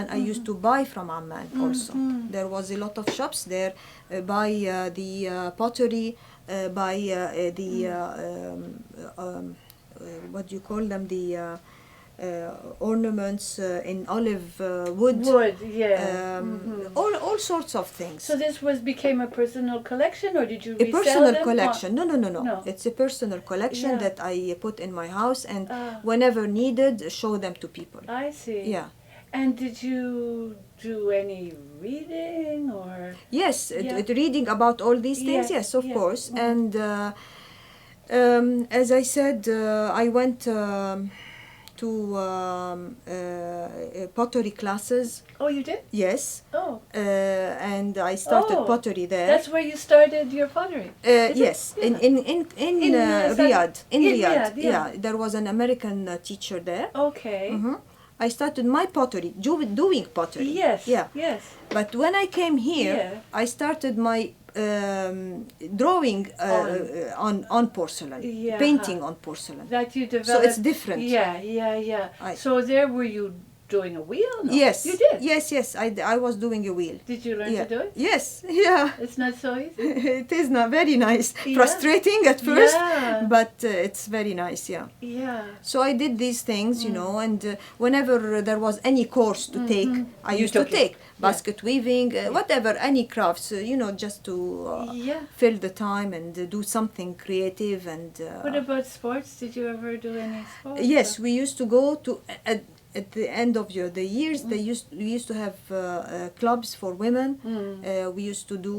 I used to buy from Amman also. There was a lot of shops there, buy the pottery, buy what do you call them, the ornaments in olive wood. Wood, yeah. All sorts of things. So this became a personal collection, or did you A resell personal them? collection. No. No. It's a personal collection Yeah. that I put in my house, and whenever needed, show them to people. I see. Yeah. And did you do any reading or? Yes, Yeah. reading about all these things, Yeah, yes, of yeah. course. And as I said, I went to pottery classes. Oh, you did? Yes. Oh. And I started Oh, pottery there. That's where you started your pottery. Is it? Yes, Yeah. in Saudi- Riyadh. In in Riyadh, Riyadh, yeah. There was an American teacher there. Okay. I started my pottery, doing pottery. Yes. Yeah. Yes. But when I came here, Yeah. I started my drawing on porcelain, Yeah. painting on porcelain. That you developed. So it's different. Yeah. So there were you doing a wheel? No? Yes. You did? Yes. I was doing a wheel. Did you learn Yeah. to do it? Yes. Yeah. It's not so easy. It is not very nice. Yeah. Frustrating at first, Yeah. but it's very nice. Yeah. Yeah. So I did these things, and whenever there was any course to take, I You used to took it. take basket weaving, whatever, any crafts, just to Yeah. fill the time and do something creative. And What about sports? Did you ever do any sports? yes, we used to go to at the end of the years. We used to have clubs for women. We used to do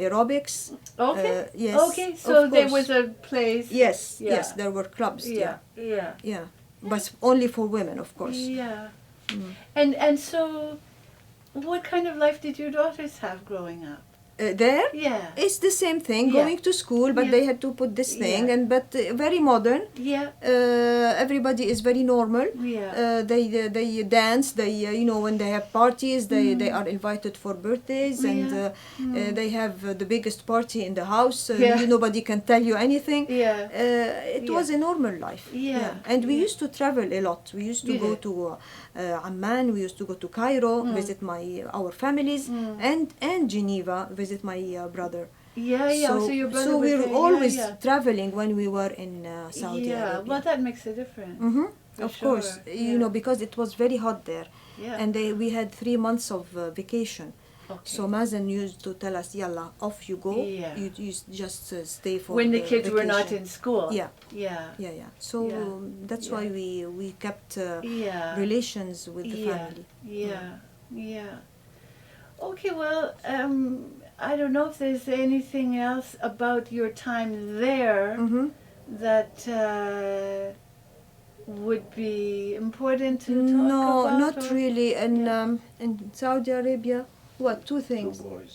aerobics. Okay. Yes. Okay. So of there course. was a place. Yes. Yeah. Yes, there were clubs. Yeah. Yeah. Yeah. But only for women, of course. Yeah. And so, what kind of life did your daughters have growing up? There, Yeah. it's the same thing. Yeah. Going to school, but Yeah. they had to put this thing, Yeah. but very modern. Yeah. Everybody is very normal. Yeah. They dance. They when they have parties, they are invited for birthdays, and Yeah. they have the biggest party in the house. Yeah. Nobody can tell you anything. Yeah. It Yeah. was a normal life. Yeah. And we Yeah. used to travel a lot. We used to You go did. to Amman. We used to go to Cairo, visit our families, and Geneva, visit my brother. Yeah. So your brother so was we were there. always Yeah. traveling when we were in Saudi Yeah. Arabia. Well, that makes a difference. For Of course, sure. because it was very hot there, Yeah. and we had 3 months of vacation. Okay. So Mazen used to tell us, "Yalla, off you go. Yeah. You just stay for When the kids were not vacation." in school. Yeah. Yeah. Yeah. So Yeah. that's Yeah. why we kept Yeah. relations with the family. Yeah. Okay, well, I don't know if there's anything else about your time there that would be important to talk No, about. not really. And in Saudi Arabia, what, 2 things? 2 boys.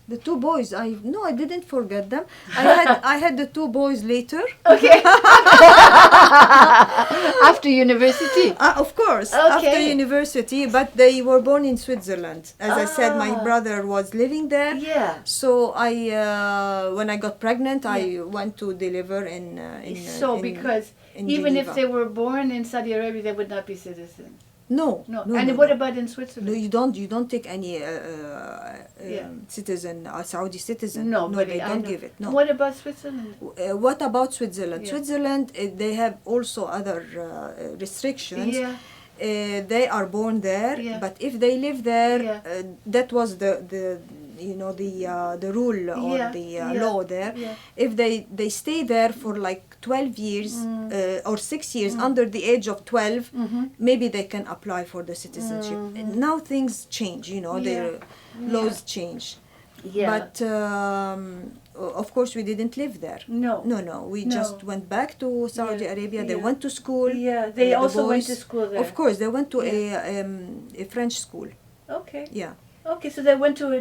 The 2 boys. I didn't forget them. I had the 2 boys later. Okay. After university. Of course, Okay. after university, but they were born in Switzerland. As I said, my Ah. brother was living there. Yeah. So when I got pregnant, I went to deliver in Because in even if Geneva. they were born in Saudi Arabia, they would not be citizens. No. And what about in Switzerland? No, you don't take any citizen, Saudi citizen. No, but they I don't know. give it. No. What about Switzerland? What about Switzerland? Yeah. Switzerland, they have also other restrictions. Yeah. They are born there, Yeah. but if they live there, Yeah. that was the rule or Yeah, the yeah, law there. yeah. If they stay there for like 12 years or 6 years under the age of 12, maybe they can apply for the citizenship. Now things change, their laws change. Yeah. But of course we didn't live there. No. No. We just went back to Saudi Yeah, Arabia. They yeah. went to school. Yeah, they the also went boys- to school there. Of course, they went to a French school. Okay. Yeah. Okay, so they went to a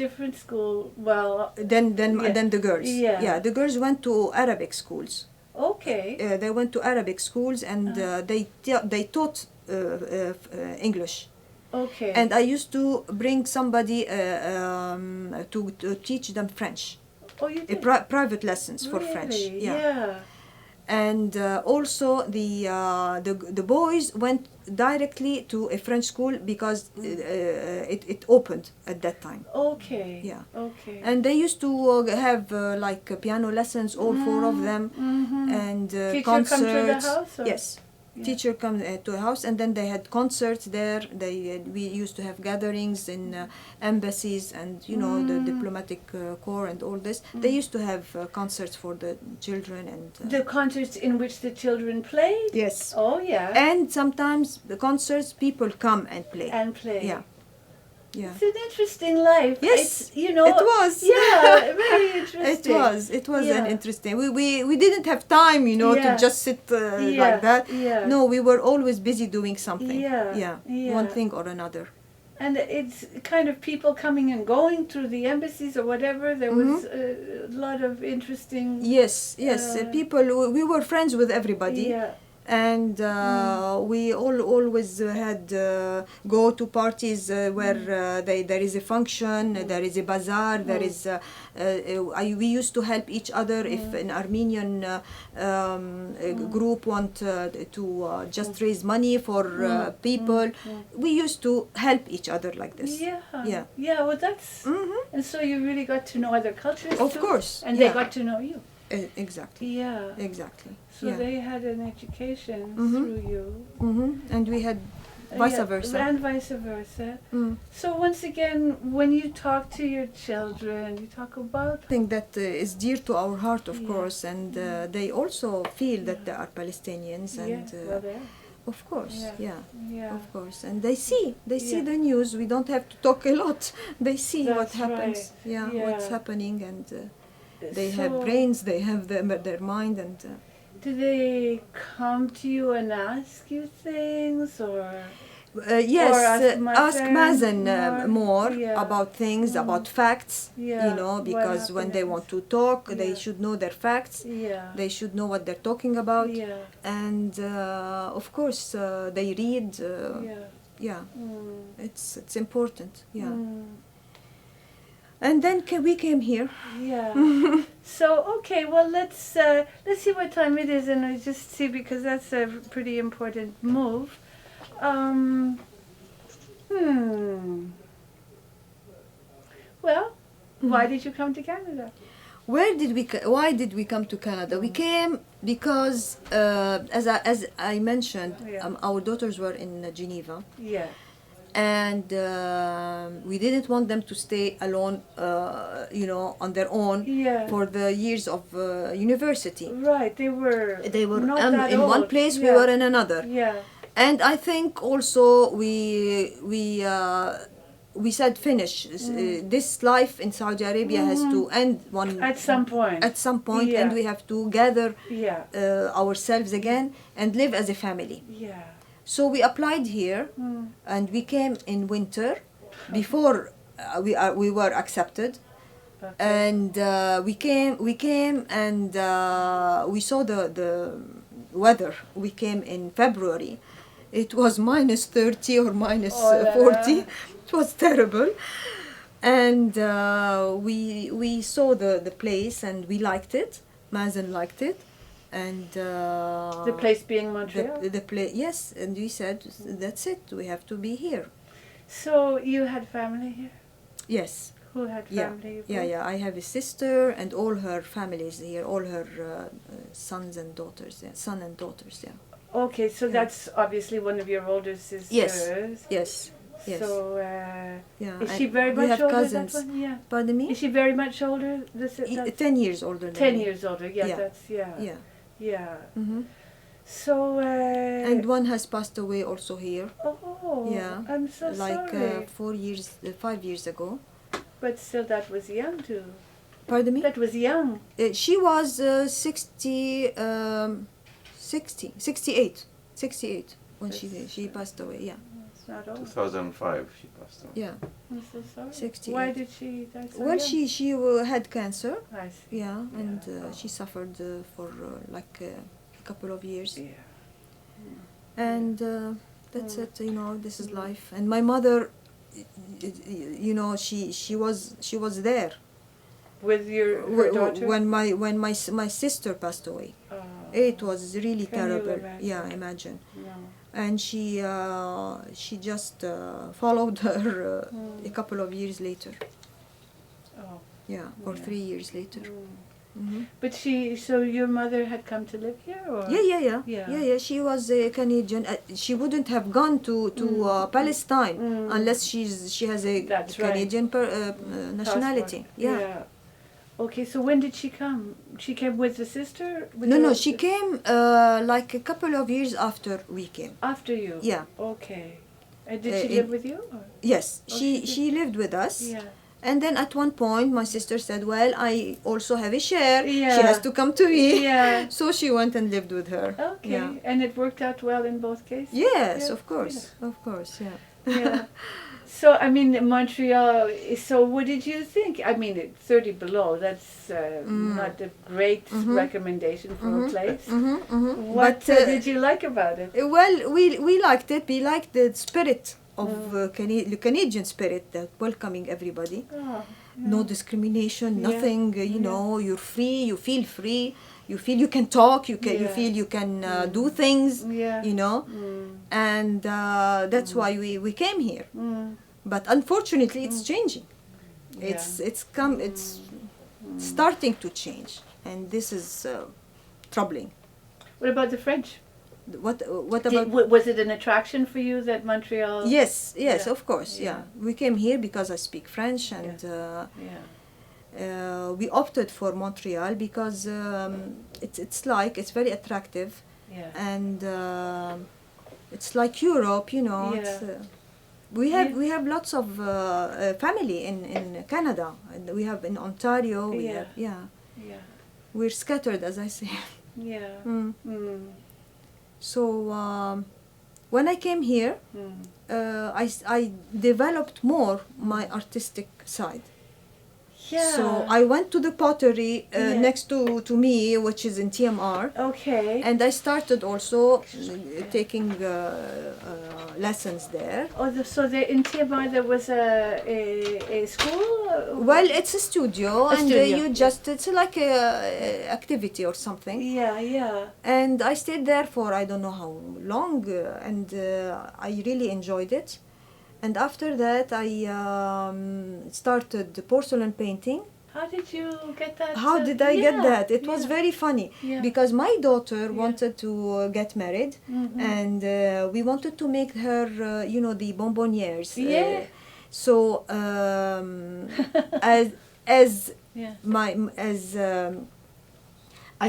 different school. Well, Then Yeah. then the girls. Yeah. The girls went to Arabic schools. okay. They went to Arabic schools and they taught English. Okay. And I used to bring somebody to teach them French. oh, you did? Private lessons for French. Really? Yeah. Yeah. And also the boys went directly to a French school because it opened at that time. Okay. Yeah. Okay. And they used to have like piano lessons, all four of them, and Teacher concerts. come to the house? Or? Yes. Yeah. Teacher come to a house, and then they had concerts there. We used to have gatherings in embassies and the diplomatic corps and all this. They used to have concerts for the children and The concerts in which the children played? yes. Oh, yeah. And sometimes the concerts people come and play. And play. Yeah. Yeah. It's an interesting life. Yes, It's, you know. it was. Yeah, very interesting. It was Yeah. an interesting. We didn't have time, Yeah. to just sit Yeah, like that. yeah. No, we were always busy doing something. Yeah, yeah. One thing or another. And it's kind of people coming and going through the embassies or whatever. There was a lot of interesting. Yes, people. We were friends with everybody. Yeah. And we always had go to parties where there is a function, there is a bazaar, there is we used to help each other if an Armenian group want to just raise money for people. We used to help each other like this. Yeah. Well, that's and so you really got to know other cultures. Of too, course, and yeah. they got to know you. Exactly. Yeah. Exactly. So yeah. they had an education through you. And we had vice versa. And vice versa. Mm. So once again, when you talk to your children, you talk about. I think that is dear to our heart, of Yeah. course, and they also feel that they are Palestinians, and Well, they are. of course, Yeah. of course, and they see Yeah. the news. We don't have to talk a lot. They see what That's happens. right. Yeah, Yeah. what's happening, and they So, have brains. They have their mind, and. Do they come to you and ask you things, or? Yes, Or ask Mazen more Yeah. about things, about facts, Yeah, what because when they want to talk, they Yeah. should know their facts. Yeah. They should know what they're talking about. Yeah. And of course, they read. Yeah. It's important. Yeah. Mm. And then we came here. Yeah. So okay, well let's see what time it is, and I just see, because that's a pretty important move. Well, why did you come to Canada? Why did we come to Canada? We came because, as I mentioned, Yeah. our daughters were in Geneva. Yeah. And we didn't want them to stay alone, on their own Yeah. for the years of university. Right. They were Not that in old. one place, we Yeah. were in another. Yeah. And I think also we said finish. This life in Saudi Arabia has to end At some point. At some point, Yeah. and we have to gather Yeah. ourselves again and live as a family. Yeah. So we applied here, and we came in winter, before we were accepted, Okay. and we came and we saw the weather. We came in February. It was minus 30 or minus Oh, la, la. 40. It was terrible, and we saw the place and we liked it. Mazen liked it. And The place being Montreal. the place, yes, and we said that's it. We have to be here. So you had family here? Yes, Who had yeah, family? yeah. I have a sister, and all her families here, all her sons and daughters, son and daughters. Yeah. Okay, so that's obviously one of your older sisters. Yes. So Yeah. is and she very we much have older? cousins. That one? Yeah. Pardon me? Is she very much older? 10 years older than 10 me. years older. Yeah, Yeah. that's Yeah. yeah. Hmm. So And one has passed away also here. oh, Yeah. I'm so Like sorry. 5 years ago. But still, that was young too. Pardon me? That was young. She was 68 when she passed away. Yeah. It's not old. 2005 she passed away. Yeah. I'm so sorry. 68. Why did she die so Well, young? she had cancer. I see. Yeah, and Yeah. she suffered for like a couple of years. Yeah. And that's it. This is life. And my mother, she was there With her daughter. when my sister passed away. Oh, It was really Can you terrible. imagine? Yeah, imagine. no. and she just followed her a couple of years later. Oh. Yeah, or Yeah. 3 years later. Mm. But so your mother had come to live here, or? Yeah. She was a Canadian. She wouldn't have gone to Palestine unless she has a That's Canadian nationality. Passport. Yeah. Okay, so when did she come? She came with the sister? With No, the- she came like a couple of years after we came. After you? Yeah. Okay. And did she in- live with you? Or? Yes, Oh, she she lived with us. Yeah. And then at one point, my sister said, "Well, I also have a share. Yeah. She has to come to me." Yeah. So she went and lived with her. Okay. Yeah. And it worked out well in both cases? Yes, Yeah. of course, yeah. Yeah. So, I mean, Montreal, so what did you think? I mean, 30 below, that's not a great recommendation for a place. What But, did you like about it? Well, we liked it. We liked the spirit of the Canadian spirit, that welcoming everybody. Oh, No discrimination, Yeah. nothing. You know, you're free. You feel free. You feel you can talk. You Yeah. feel you can do things. yeah. You know, and that's why we came here. But unfortunately, it's changing. It's starting to change, and this is troubling. What about the French? What about? Was it an attraction for you that Montreal? Yes, Yeah. of course, Yeah. yeah. We came here because I speak French, and Yeah. we opted for Montreal because it's very attractive, Yeah. and it's like Europe, you know. Yeah. It's, we have lots of family in Canada, and we have in Ontario. Yeah. Yeah, Yeah. we're scattered, as I say. Yeah. Mm. Mm. So when I came here, I developed more my artistic side. Yeah. So I went to the pottery Yeah. next to me, which is in TMR, Okay. and I started also taking lessons there. So there in TMI there was a school? Well, it's a studio, and studio. it's like a activity or something. Yeah, yeah. And I stayed there for I don't know how long, and I really enjoyed it. And after that, I started porcelain painting. How did you get that? How did I get Yeah, that? It was yeah. very funny Yeah. because my daughter Yeah. wanted to get married, and we wanted to make her, the bonbonnières. Yeah. So as Yeah.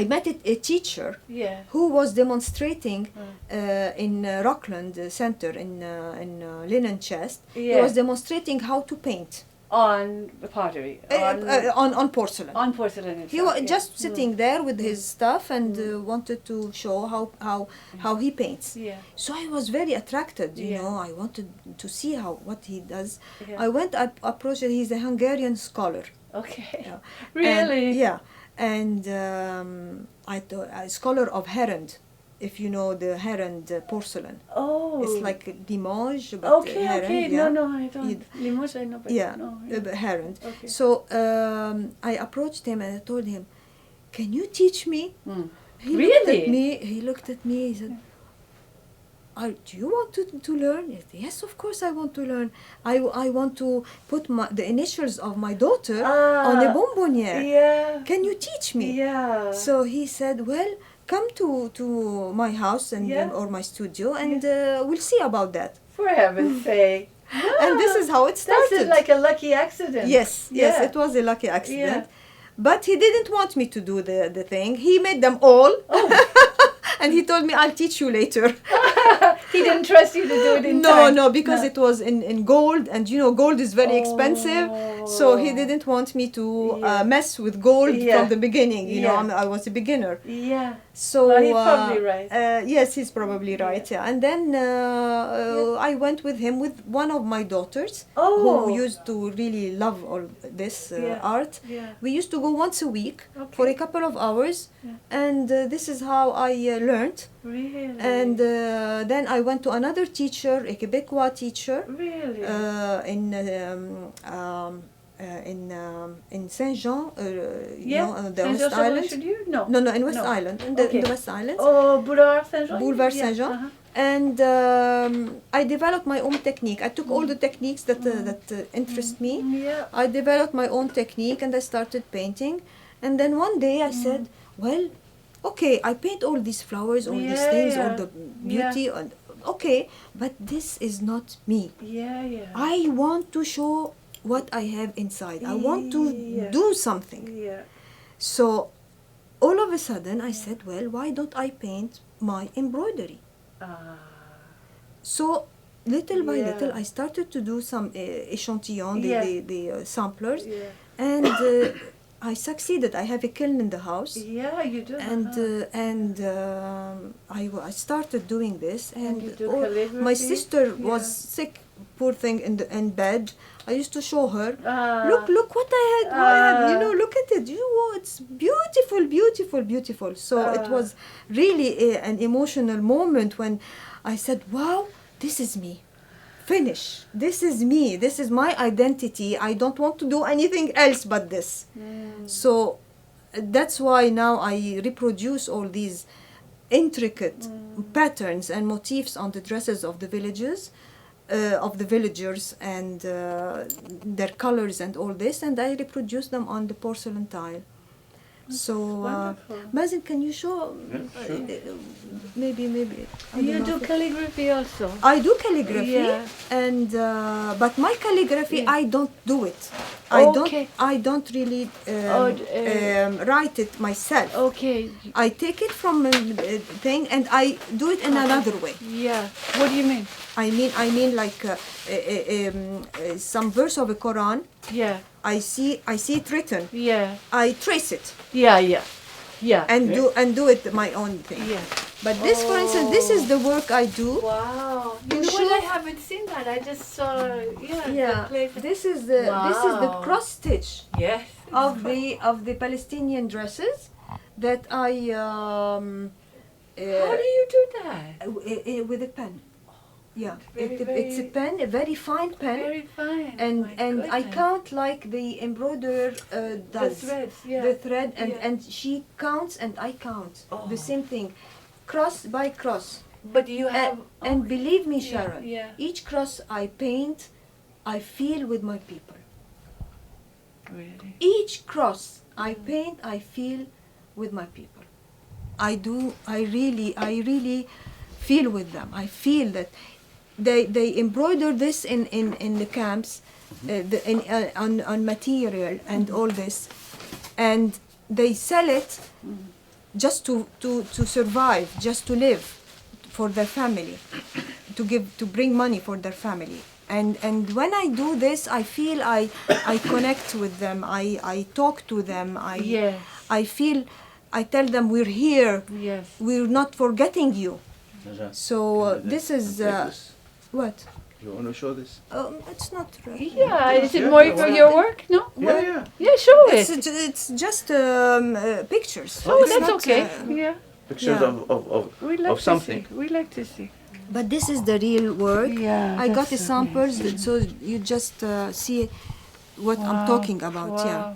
I met a teacher Yeah. who was demonstrating in Rockland Center in Linen Chest. He Yeah. was demonstrating how to paint On pottery. on porcelain. On porcelain. He itself, was yeah. just sitting there with his stuff and wanted to show how he paints. Yeah. So I was very attracted, you Yeah. know. I wanted to see what he does. Yeah. I went, I approached him. He's a Hungarian scholar. Okay. Yeah. Really? And, yeah. And I thought a scholar of Herend, if you know the Herend porcelain. Oh. It's like Limoges, but Okay, Herend. okay. Yeah. No, I don't. You- Limoges, I know, but Yeah, no. Yeah. Herend. Okay. So I approached him and I told him, "Can you teach me?" Mm. He looked Really? at me. He looked at me. He said, "Do you want to learn?" I said, "Yes, of course I want to learn. I want to put the initials of my daughter on a bonbonnière. Yeah. Can you teach me?" Yeah. So he said, "Well, come to my house Yeah. or my studio, and we'll see about that." For heaven's sake. And this is how it started. That's like a lucky accident. Yes, Yeah. it was a lucky accident. Yeah. But he didn't want me to do the thing. He made them all. Oh. And he told me, "I'll teach you later." He didn't trust you to do it in time. No, because it was in gold, and gold is very expensive. So he didn't want me to Yeah. mess with gold Yeah. from the beginning. Yeah. I was a beginner. Yeah. So Well, he's probably right. Yes, he's probably right. Yeah. And then I went with him with one of my daughters, Oh. who used to really love all this Yeah. art. Yeah. We used to go once a week Okay. for a couple of hours, Yeah. and this is how I learned. Really? And then I went to another teacher, a Quebecois teacher, Really? in Saint Jean, the Saint West Joseph Island. Richelieu? No. No, in West No. Island, in Okay. the West Islands. Oh, Boulevard Saint-Jean? Boulevard Yeah. Saint-Jean. Uh-huh. And I developed my own technique. I took all the techniques that interest me. Yeah. I developed my own technique and I started painting. And then one day I said, well, okay, I paint all these flowers, all these things, all the beauty, and okay, but this is not me. Yeah. I want to show what I have inside. I want to do something. Yeah. So all of a sudden I said, well, why don't I paint my embroidery? So little by little I started to do some échantillons, the samplers, and I succeeded. I have a kiln in the house. Yeah, you do. I started doing this, and you do calligraphy? my sister was sick, poor thing, in bed. I used to show her, look what I had, look at it, it's beautiful, beautiful, beautiful. So it was really an emotional moment when I said, wow, this is me. Finish. This is me. This is my identity. I don't want to do anything else but this. So that's why now I reproduce all these intricate patterns and motifs on the dresses of the villages, of the villagers, and their colors and all this, and I reproduce them on the porcelain tile. So Mazen, can you show maybe I You don't do know. calligraphy also. I do calligraphy, and but my calligraphy I don't do it. Okay. I don't really write it myself. Okay. I take it from a thing and I do it in another way. Yeah. What do you mean? I mean like some verse of a Quran. Yeah. I see it written. Yeah. I trace it Yeah. and do it my own thing. Yeah. But this, for instance, this is the work I do. Wow. You know sure? what? I haven't seen that. I just saw. The play. This is the cross stitch Yes. of the Palestinian dresses that I How do you do that? with a pen. Yeah, Very, it's a pen, a very fine pen, Very fine. and My I goodness. count like the embroiderer does. The threads. Yeah. The thread, Yeah. and she counts and I count. The Oh. same thing, cross by cross. But you have. And believe me, Sharon, Yeah. each cross I paint, I feel with my people. Really. Each cross I paint, I feel with my people. I really feel with them. I feel that they embroider this in the camps, on material and all this, and they sell it just to survive, just to live for their family, to bring money for their family. And when I do this, I feel I connect with them. I talk to them. Yes. I feel, I tell them we're here. Yes. We're not forgetting you. Najat, So can you this is take this? what? You want to show this? It's not right. Yeah. Is it Yeah, more yeah, for why your not? work? No. Yeah. Yeah. Show it. It's just pictures. Oh, It's that's not, okay. Yeah. Pictures Yeah. We like of something. To see. We like to see. But this is the real work. Yeah. I got the that's samples, so you just see what I'm Wow. talking about. Wow. Yeah.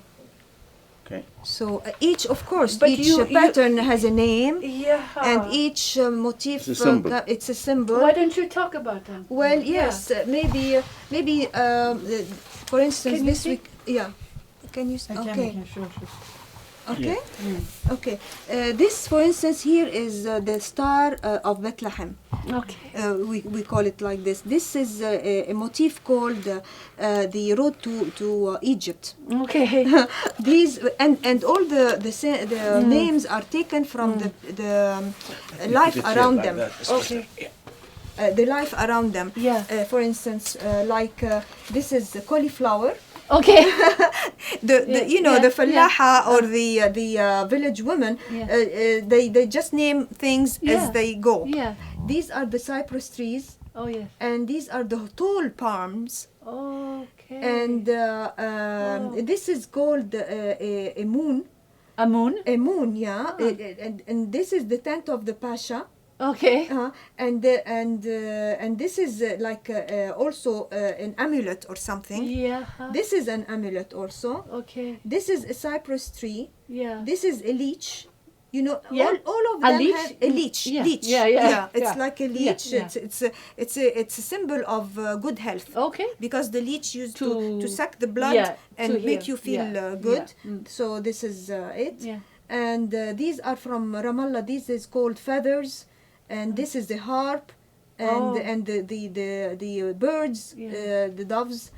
Okay. So each, of course, But each you- pattern has a name, Yeah. and each motif. It's a symbol. It's a symbol. Why don't you talk about them? Well, Yeah. yes, maybe. For instance, Can you this see? week. Yeah. Can you? Okay. Okay. Okay. This, for instance, here is the star of Bethlehem. Okay. We call it like this. This is a motif called the road to Egypt. Okay. These and all the names are taken from the life Keep it around shaped them. like that. It's Okay. better. The life around them. Yeah. For instance, like this is the cauliflower. Okay. The yeah, fallaha or the village women. Yeah. They just name things Yeah. as they go. Yeah. These are the cypress trees, Oh yes. and these are the tall palms. Okay. And this is called a moon. a moon. A moon, yeah. And this is the tent of the pasha. Okay. And this is like also an amulet or something. Yeah. This is an amulet also. Okay. This is a cypress tree. Yeah. This is a leech. You know, Yeah. all of A them leech? have a leech. Yeah. Leech. Yeah. It's Yeah. like a leech. Yeah. It's a symbol of good health. Okay. Because the leech used To- to suck the blood yeah, and to make heal. you feel Yeah. good. Yeah. Mm. So this is it. Yeah. And these are from Ramallah. This is called feathers, and this is the harp, and Oh. and the birds, Yeah. the doves.